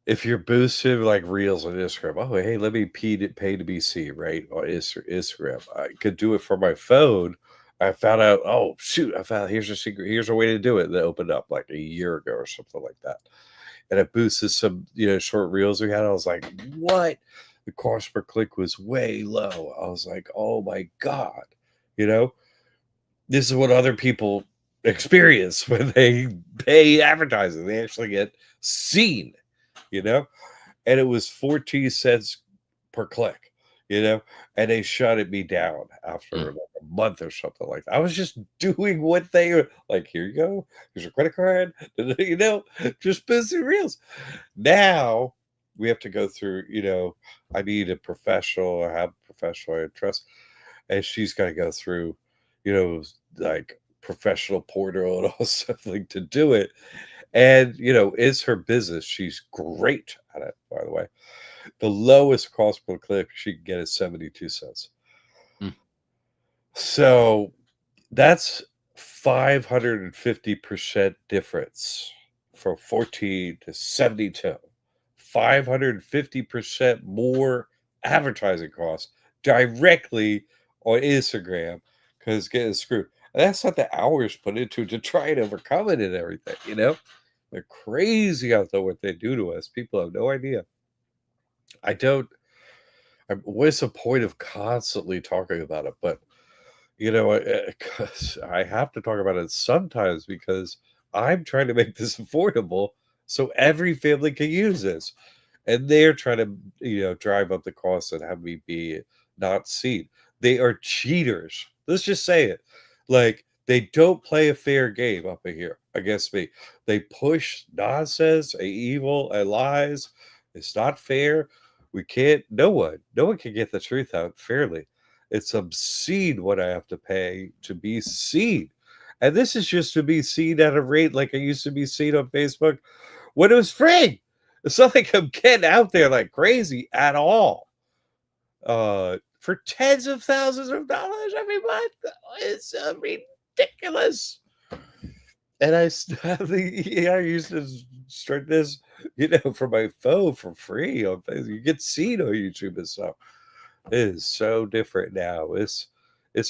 if you're boosting like reels on Instagram, oh hey, let me pay to be seen, right? On Instagram. I could do it from my phone. I found out, oh shoot, I found here's a secret, here's a way to do it that opened up like a year ago or something like that. And it boosted some, short reels we had. I was like, what? The cost per click was way low. I was like, oh my God, you know, this is what other people experience when they pay advertising. They actually get seen, you know? And it was 14 cents per click, and they shut me down after Mm. like a month or something like that. I was just doing what they were like, here you go, here's your credit card, just busy reels. Now we have to go through, I need a professional, I have a professional I trust, and she's got to go through, like professional portal and all stuff like to do it. And it's her business. She's great at it, by the way. The lowest cost per click she can get is 72 cents. Mm. So that's 550% difference from 14 to 72. 550% more advertising costs directly on Instagram because getting screwed. And that's not the hours put into to try and overcome it and everything, They're crazy out there what they do to us. People have no idea. I don't. What's the point of constantly talking about it? But I have to talk about it sometimes because I'm trying to make this affordable so every family can use this, and they're trying to drive up the cost and have me be not seen. They are cheaters. Let's just say it. Like, they don't play a fair game up in here against me. They push nonsense, evil, and lies. It's not fair. We can't. No one can get the truth out fairly. It's obscene what I have to pay to be seen. And this is just to be seen at a rate like I used to be seen on Facebook when it was free. It's not like I'm getting out there like crazy at all. For tens of thousands of dollars every month. It's ridiculous. And I used to start this, from my phone for free on Facebook. You get seen on YouTube and stuff. It is so different now. It's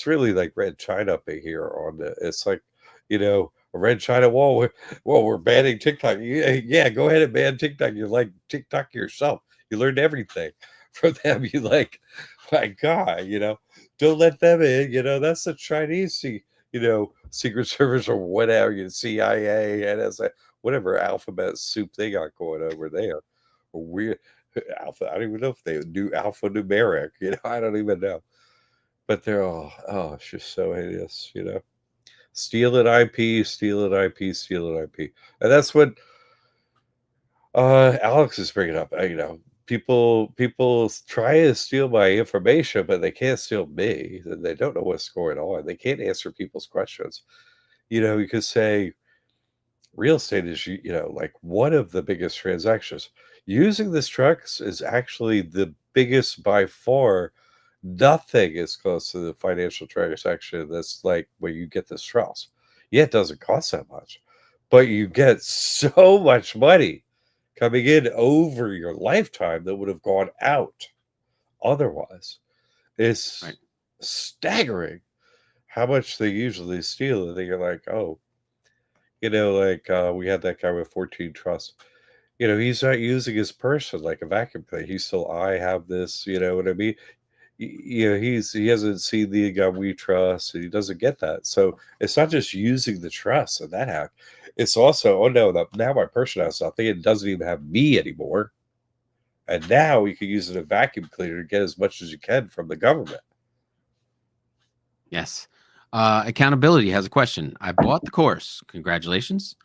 really like Red China up in here on the. It's like, a Red China wall. We're banning TikTok. Yeah, go ahead and ban TikTok. You're like TikTok yourself. You learned everything from them. You like, my God, don't let them in. That's the Chinese, Secret Service or whatever. CIA, NSA, whatever alphabet soup they got going over there. Or weird alpha. I don't even know if they do alphanumeric. I don't even know. But they're all, it's just so hideous. Steal it IP, steal it IP, steal it IP. And that's what Alex is bringing up. People try to steal my information, but they can't steal me. They don't know what's going on. They can't answer people's questions. You could say real estate is, like one of the biggest transactions. Using this trucks is actually the biggest by far. Nothing is close to the financial transaction that's like where you get this trust. Yeah, it doesn't cost that much, but you get so much money coming in over your lifetime that would have gone out otherwise. It's Right. staggering how much they usually steal. And then you're like, oh, we had that guy with 14 trusts. He's not using his person like a vacuum cleaner. He's still, I have this, you know what I mean? He hasn't seen the guy we trust, and he doesn't get that. So it's not just using the trust and that hack. It's also, oh no, now my person has something. It doesn't even have me anymore. And now you can use it a vacuum cleaner to get as much as you can from the government. Yes. Accountability has a question. I bought the course. Congratulations.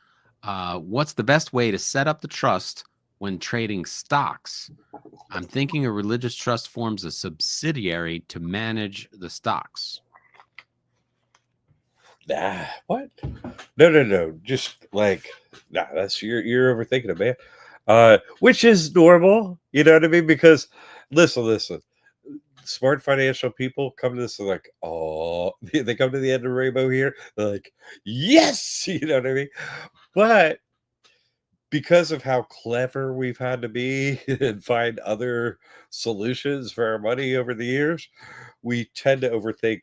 What's the best way to set up the trust when trading stocks? I'm thinking a religious trust forms a subsidiary to manage the stocks. Nah, what? No. Just like, that's you're overthinking it, man. Which is normal, you know what I mean? Because listen. Smart financial people come to this and like, oh, they come to the end of the rainbow here. They're like, yes, you know what I mean? But because of how clever we've had to be and find other solutions for our money over the years, we tend to overthink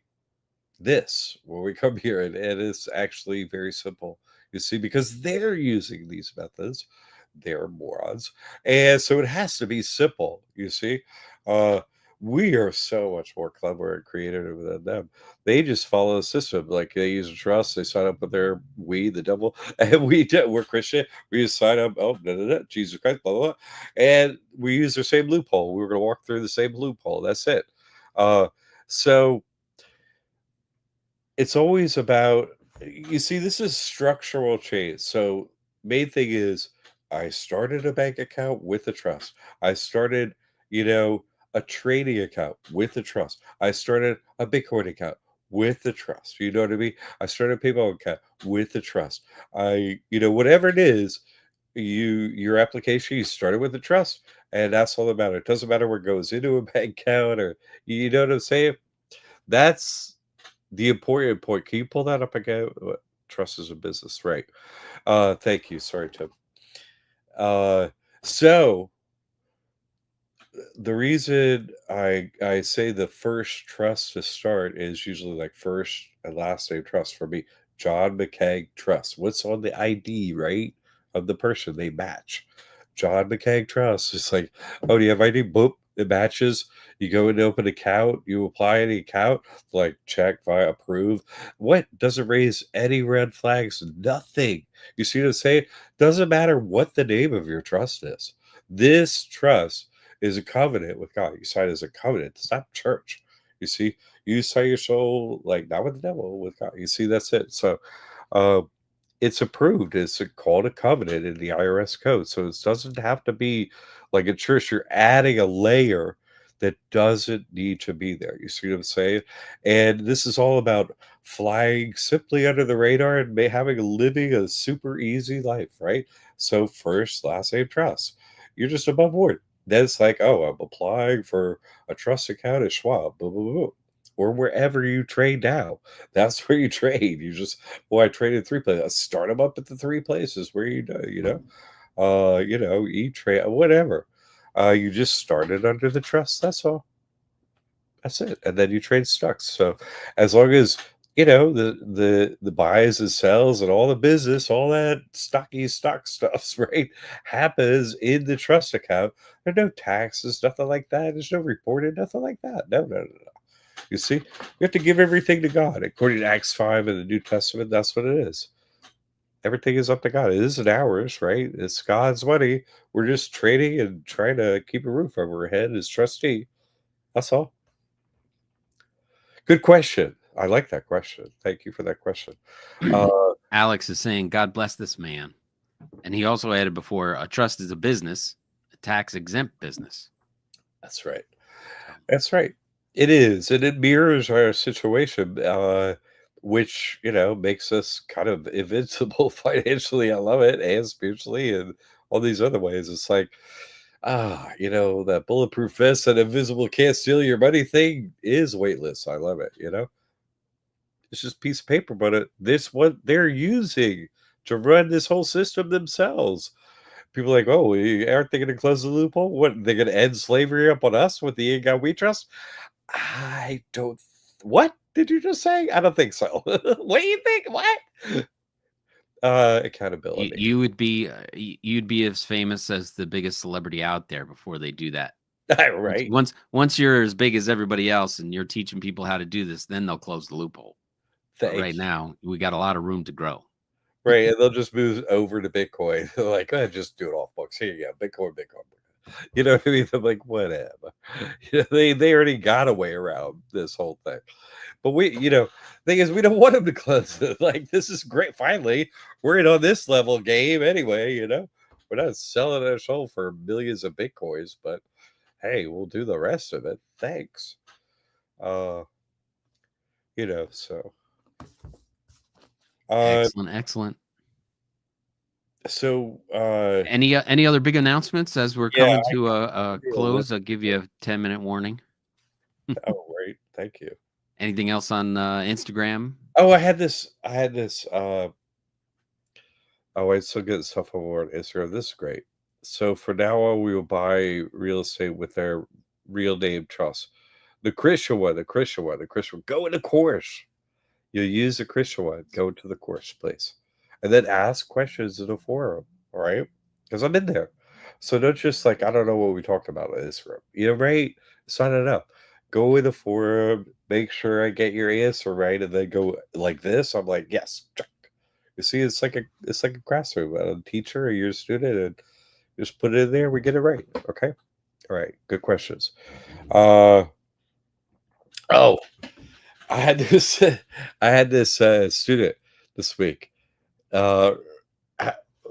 this when we come here, and it's actually very simple. You see, because they're using these methods, they're morons, and so it has to be simple. You see, uh, we are so much more clever and creative than them. They just follow the system. Like, they use a trust, they sign up with their the devil, and we're Christian. We just sign up. Oh, no, Jesus Christ, blah blah, blah, and we use the same loophole. We were going to walk through the same loophole. That's it. So it's always about, you see, this is structural change. So main thing is, I started a bank account with a trust. I started, a trading account with a trust. I started a Bitcoin account with the trust. You know what I mean? I started a PayPal account with the trust. Whatever it is, your application, you started with the trust, and that's all that matters. It doesn't matter where it goes into a bank account, or, you know what I'm saying? That's the important point. Can you pull that up again? Trust is a business, right? Thank you. Sorry, Tim. So the reason I say the first trust to start is usually like first and last name trust for me. John McCaig Trust. What's on the ID, right? of the person. They match. John McCaig Trust. It's like, oh, do you have any? Boop, it matches. You go and open an account. You apply any account. Like check, via approve. What doesn't raise any red flags? Nothing. You see what I'm saying? Doesn't matter what the name of your trust is. This trust is a covenant with God. You sign as a covenant. It's not church. You see, you sign your soul like not with the devil, with God. You see, that's it. So, uh, it's approved. It's called a covenant in the IRS code. So it doesn't have to be like a church. You're adding a layer that doesn't need to be there. You see what I'm saying? And this is all about flying simply under the radar and having living a super easy life, right? So first, last name, trust. You're just above board. Then it's like, oh, I'm applying for a trust account at Schwab, blah, blah, blah, or wherever you trade now. That's where you trade. You just, well, I traded 3 places. I start them up at the 3 places where E-Trade, whatever. You just started under the trust. That's all. That's it. And then you trade stocks. So as long as the buys and sells and all the business, all that stock stuffs, right, happens in the trust account. There are no taxes, nothing like that. There's no reporting, nothing like that. No, no, no, no. You see, we have to give everything to God. According to Acts 5 in the New Testament, that's what it is. Everything is up to God. It isn't ours, right? It's God's money. We're just trading and trying to keep a roof over our head as trustee. That's all. Good question. I like that question. Thank you for that question. Alex is saying, God bless this man. And he also added before, a trust is a business, a tax exempt business. That's right. That's right. It is. And it mirrors our situation, which, makes us kind of invincible financially. I love it. And spiritually and all these other ways. It's like, that bulletproof vest and invisible can't steal your money thing is weightless. I love it. It's just a piece of paper, but this what they're using to run this whole system themselves. People are like, oh, aren't they going to close the loophole? What, they're going to end slavery up on us with the God we trust? I don't. What did you just say? I don't think so. What do you think? What? Accountability. You'd be as famous as the biggest celebrity out there before they do that. Right. Once you're as big as everybody else and you're teaching people how to do this, then they'll close the loophole. But right now, we got a lot of room to grow. Right, and they'll just move over to Bitcoin. They're like, just do it off books. Here you go, Bitcoin. You know what I mean? I'm like, whatever. They already got a way around this whole thing. But thing is, we don't want them to close it. Like, this is great. Finally, we're in on this level game anyway. We're not selling our soul for millions of Bitcoins, but hey, we'll do the rest of it. Thanks. So. Excellent. So, any other big announcements as we're coming to a close? I'll give you a 10-minute warning. Oh, right. Thank you. Anything else on Instagram? Oh, I had this. I still get stuff over on Instagram. This is great. So for now on, we will buy real estate with their real name trust. The Christian one. Go in the course. You use the Christian one. Go to the course, please. And then ask questions in the forum. All right. Because I'm in there. So don't just like, I don't know what we talked about in this room. Right? Sign it up. Go in the forum. Make sure I get your answer right. And then go like this. I'm like, yes. Check. You see, it's like a classroom. A teacher, you're a student, and just put it in there. We get it right. Okay. All right. Good questions. I had this student this week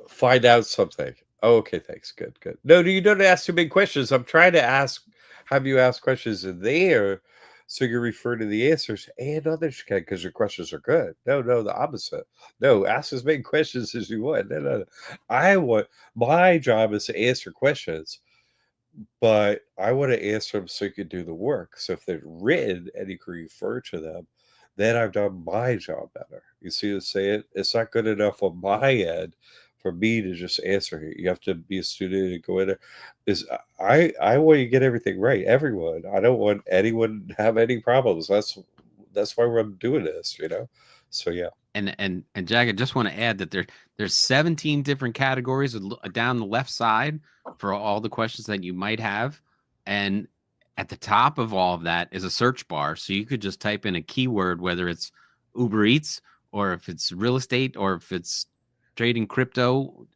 find out something. Oh, okay, thanks. Good. No, you don't ask too many questions. I'm trying to have you ask questions in there so you refer to the answers and others can because your questions are good. No, the opposite. No, ask as many questions as you want. No. My job is to answer questions, but I want to answer them so you can do the work. So if they're written and you can refer to them, then I've done my job better. You see what I'm saying? It's not good enough on my end for me to just answer it. You have to be a student and go in there. I want you to get everything right. Everyone. I don't want anyone to have any problems. That's why we're doing this, So yeah. And Jack, I just want to add that there's 17 different categories down the left side for all the questions that you might have, and at the top of all of that is a search bar, so you could just type in a keyword, whether it's Uber Eats or if it's real estate or if it's trading crypto.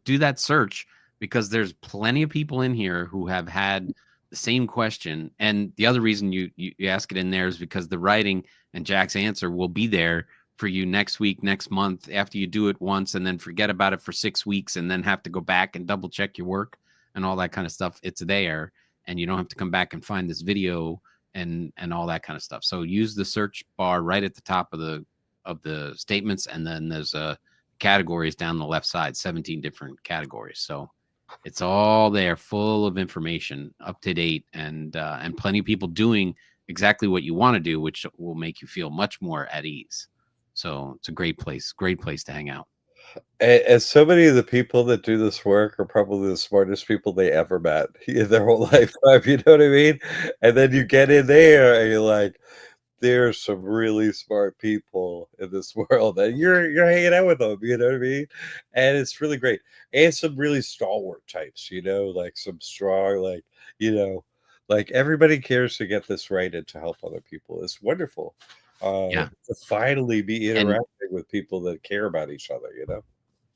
Do that search, because there's plenty of people in here who have had the same question. And the other reason you ask it in there is because the writing and Jack's answer will be there for you next week, next month, after you do it once and then forget about it for 6 weeks and then have to go back and double check your work and all that kind of stuff. It's there, and you don't have to come back and find this video and all that kind of stuff. So use the search bar right at the top of the statements, and then there's categories down the left side, 17 different categories. So it's all there, full of information, up to date, and plenty of people doing exactly what you want to do, which will make you feel much more at ease. So it's a great place to hang out. And so many of the people that do this work are probably the smartest people they ever met in their whole lifetime, you know what I mean? And then you get in there and you're like, there's some really smart people in this world, and you're hanging out with them, you know what I mean? And it's really great. And some really stalwart types, like some strong, like everybody cares to get this right and to help other people. It's wonderful. Yeah. To finally be And interacting with people that care about each other.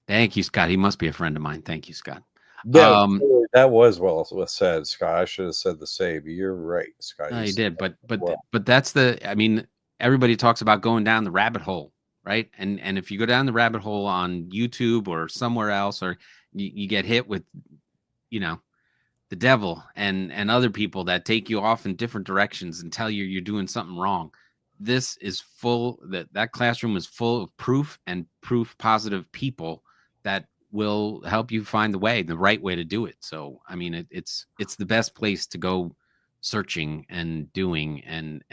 thank you, Scott. He must be a friend of mine. Thank you, Scott. No, Um, that was well said, Scott. I should have said the same. You're right, Scott. no, You he said did, that well. but that's I mean, everybody talks about going down the rabbit hole, right? And if you go down the rabbit hole on YouTube or somewhere else, or you get hit with, you know, the devil and other people that take you off in different directions and tell you you're doing something wrong. This is full, that classroom is full of proof and proof positive people that will help you find the right way to do it. So I mean, it's the best place to go searching and doing and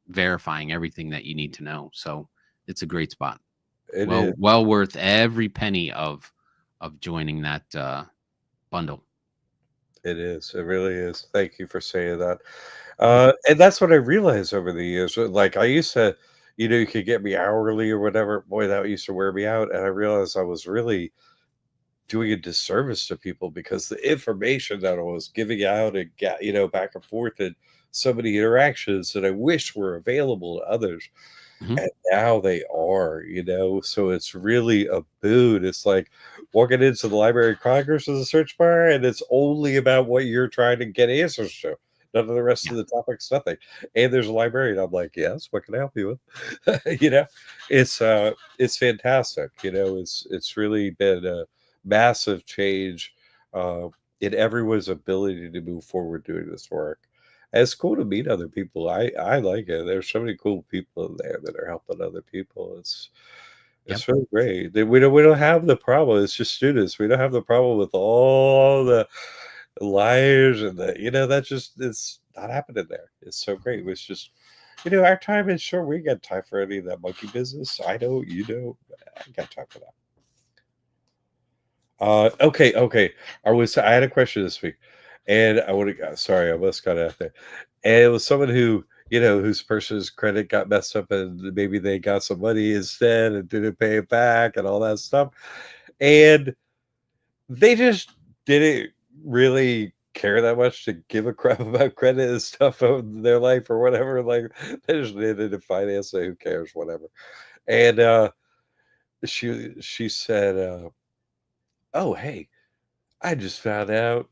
verifying everything that you need to know. So it's a great spot. It is. Well worth every penny of joining that bundle. It is. It really is. Thank you for saying that. Yep. And that's what I realized over the years. Like I used to, you could get me hourly or whatever. Boy, that used to wear me out. And I realized I was really doing a disservice to people because the information that I was giving out and get, back and forth and so many interactions that I wish were available to others. Mhm. And now they are. So it's really a boon. It's like walking into the Library of Congress with a search bar, and it's only about what you're trying to get answers to. None of the rest Yeah. of the topics, nothing. And there's a librarian. I'm like, yes, what can I help you with? It's fantastic. It's really been a massive change uh, in everyone's ability to move forward doing this work. And it's cool to meet other people. I like it. There's so many cool people in there that are helping other people. It's Yep. it's really great. We don't have the problem. It's just students. We don't have the problem with all the liars and that just it's not happening there. It's so great. It's just our time is short. We got time for any of that monkey business. I know you know. I got time for that. Okay. I had a question this week, and I would have got sorry, I almost got out there. And it was someone who, whose person's credit got messed up and maybe they got some money instead and didn't pay it back and all that stuff. And they just didn't really care that much to give a crap about credit and stuff in their life or whatever. Like they just needed to finance it, who cares, whatever. And she said, oh hey, I just found out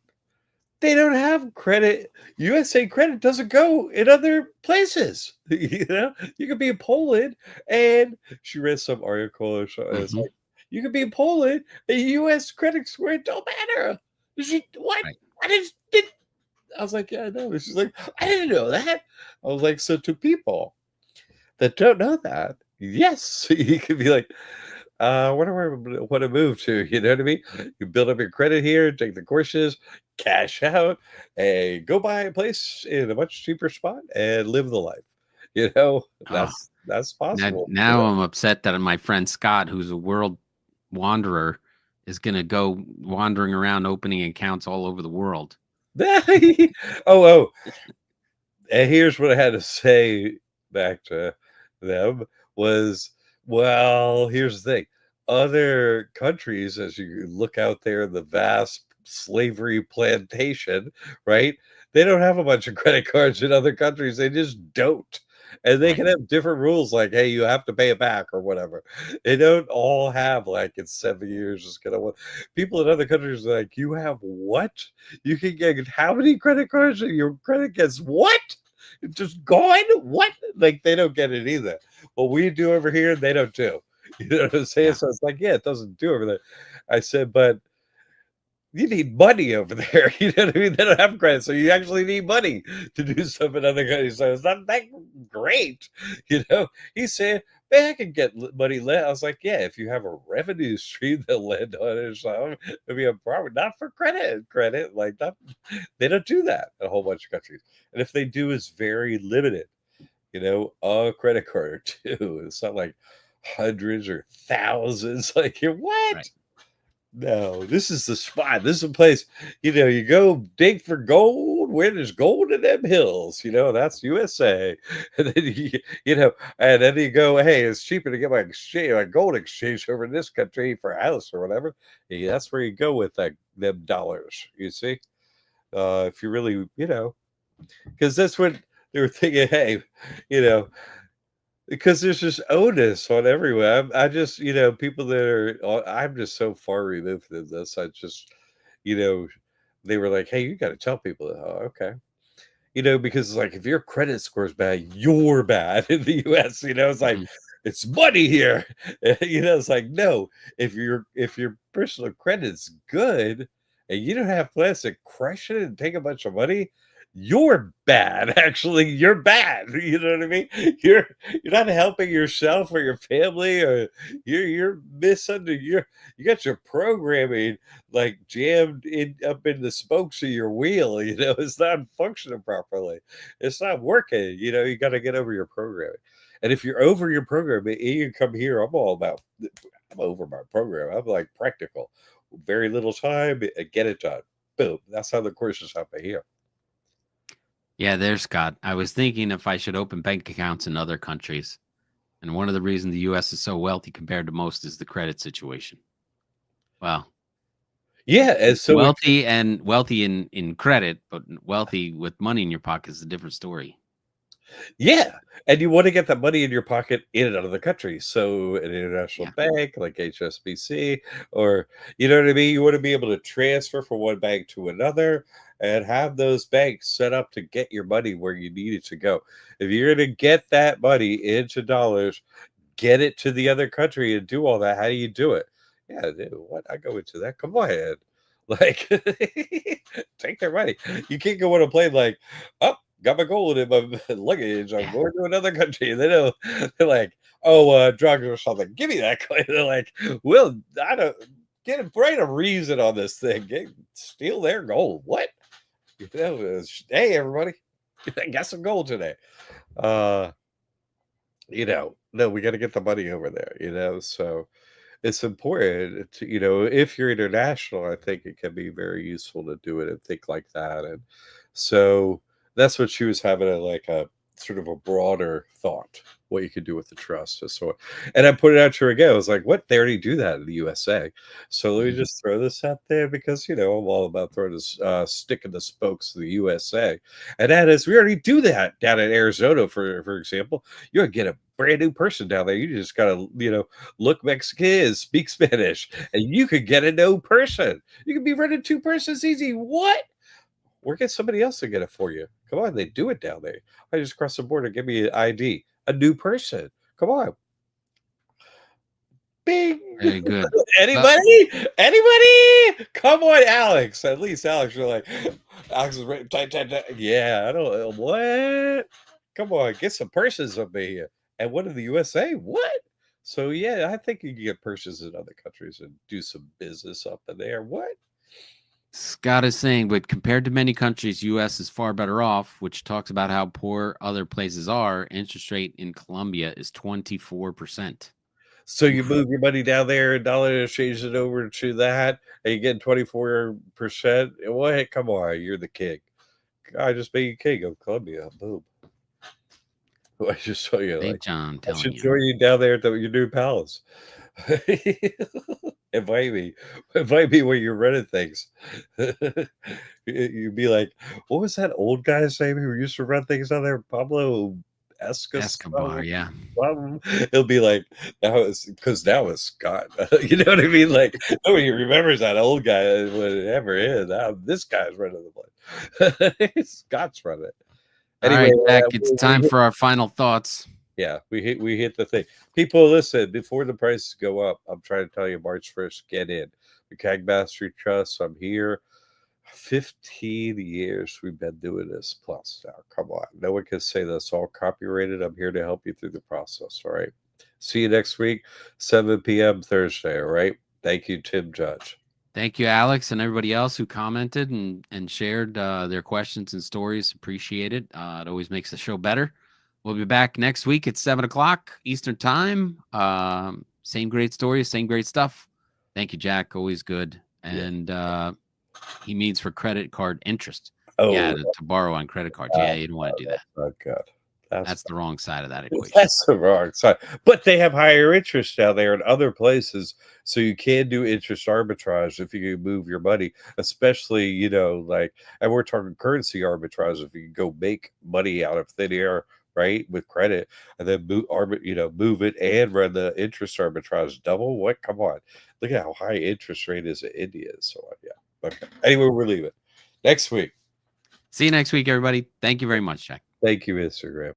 they don't have credit. USA credit doesn't go in other places. You could be in Poland, and she read some article or so. And it's Mhm. like you could be in Poland, and U.S. credit score it don't matter. She what? Right. I did. I was like, yeah, I know. She's like, I didn't know that. I was like, so to people that don't know that, yes, you could be like, where do I want to move to? You know what I mean? You build up your credit here, take the courses, cash out, and go buy a place in a much cheaper spot and live the life. You know, Oh, that's now possible. now I'm upset that my friend Scott, who's a world wanderer, is gonna go wandering around opening accounts all over the world. Oh, and here's what I had to say back to them. was, well, here's the thing. Other countries, as you look out there in the vast slavery plantation, right? They don't have a bunch of credit cards in other countries. They just don't. And they Right. can have different rules like, hey, you have to pay it back or whatever. They don't all have like in 7 years it's gonna people in other countries are like, you have what? You can get how many credit cards and your credit gets what? It's just gone? What? Like they don't get it either. What we do over here, they don't do. You know what I'm saying? Yeah. So it's like, yeah, it doesn't do everything. I said, but you need money over there. You know what I mean? They don't have credit, so you actually need money to do stuff in other countries. So it's not that great, you know. He said, "Man, I can get money lent." I was like, "Yeah, if you have a revenue stream that lend on it, or something, it'd be a problem. Not for credit, like not. They don't do that in a whole bunch of countries, and if they do, it's very limited. You know, a credit card or two. It's not like hundreds or thousands. Like what? Right. No, this is the spot. This is a place, you go dig for gold where there's gold in them hills. That's USA. And then and then you go, hey, it's cheaper to get my gold exchange over in this country for a house or whatever. Yeah, that's where you go with them dollars. You see, if you really, because that's what they were thinking. Hey, you know, because there's just onus on everywhere. I just, people that I'm just so far removed from this. I just, you know, they were like, hey, you got to tell people that. Oh, okay. Because like if your credit score is bad, you're bad in the US. It's like Mhm. it's money here. It's like no, if your personal credit's good and you don't have plans to crush it and take a bunch of money, you're bad. Actually, you're bad. You know what I mean? You're not helping yourself or your family, or you're you got your programming like jammed in up in the spokes of your wheel. It's not functioning properly. It's not working. You got to get over your programming. And if you're over your programming, you come here. I'm over my program. I'm like practical, very little time, get it done. Boom. That's how the courses happen here. Yeah, there's Scott. I was thinking if I should open bank accounts in other countries. And one of the reasons the US is so wealthy compared to most is the credit situation. Well, Yeah, and so if wealthy in credit, but wealthy with money in your pocket is a different story. Yeah, and you wanna get that money in your pocket in and out of the country. So an international Yeah. bank like HSBC, or you know what I mean? You wanna be able to transfer from one bank to another and have those banks set up to get your money where you need it to go. If you're gonna get that money into dollars, get it to the other country and do all that, how do you do it? Yeah, dude, what? I go into that. Come on. Like, take their money. You can't go on a plane like, oh, got my gold in my luggage. I'm Yeah. going to another country. They know they're like, oh, drugs or something. Give me that coin. They're like, well, I don't get a write a reason on this thing. Steal their gold. What? Hey everybody, I got some gold today. Uh, no, we got to get the money over there. So it's important to, if you're international, I think it can be very useful to do it and think like that. And so that's what she was having like a sort of a broader thought, what you could do with the trust. And I put it out to her again. I was like, what? They already do that in the USA. So let me Mhm. just throw this out there because, I'm all about throwing this stick in the spokes of the USA. And that is, we already do that down in Arizona, for example. You'll get a brand new person down there. You just got to, look Mexican, speak Spanish, and you could get a no person. You could be running two persons easy. What? Or get somebody else to get it for you. Come on, they do it down there. I just crossed the border, give me an ID, a new person. Come on. Bing. Very good. Well, Anybody? Anybody? Come on, Alex. At least Alex, you're like, Alex is right. Tight, tight, tight. Yeah, I don't know. What? Come on, get some persons up in here. And what in the USA? What? So yeah, I think you can get persons in other countries and do some business up in there. What? Scott is saying, but compared to many countries, US is far better off, which talks about how poor other places are. Interest rate in Colombia is 24%. So you Oof. move your money down there and dollar exchange it over to that, and you get 24%. What? Come on, you're the king. I just made you king of Colombia. Boom. I just saw you St. like, John I telling should you. join you down there at your new palace. Invite me. Invite me when you're renting things. You'd be like, what was that old guy's name who used to run things on there? Pablo Escas? Escobar, yeah. It'll be like that was because that was Scott. You know what I mean? Like nobody remembers that old guy whatever is. Now this guy's running the place. Scott's running it. All Anyway, right, Jack, it's time for our final thoughts. yeah, we hit the thing. People, listen, before the prices go up, I'm trying to tell you, March 1st, get in. McCaig Mastery Trust, I'm here. 15 years we've been doing this plus now. Come on. No one can say that's all copyrighted. I'm here to help you through the process. All right. See you next week, 7 p.m. Thursday. All right. Thank you, Tim Judge. Thank you, Alex, and everybody else who commented and shared their questions and stories. Appreciate it. It always makes the show better. We'll be back next week at 7 o'clock Eastern Time. Same great stories, same great stuff. Thank you, Jack. Always good. And he means for credit card interest. Yeah, Oh, to borrow on credit cards. Yeah, you don't want to do that. not good. That's the wrong side of that equation. That's the wrong side. But they have higher interest down there in other places. So you can do interest arbitrage if you can move your money, especially, like, and we're talking currency arbitrage if you can go make money out of thin air, right, with credit, and then move it and run the interest arbitrage double. What? Come on. Look at how high interest rate is in India. So, yeah. Okay. Anyway, we're leaving. Next week. See you next week, everybody. Thank you very much, Jack. Thank you, Instagram.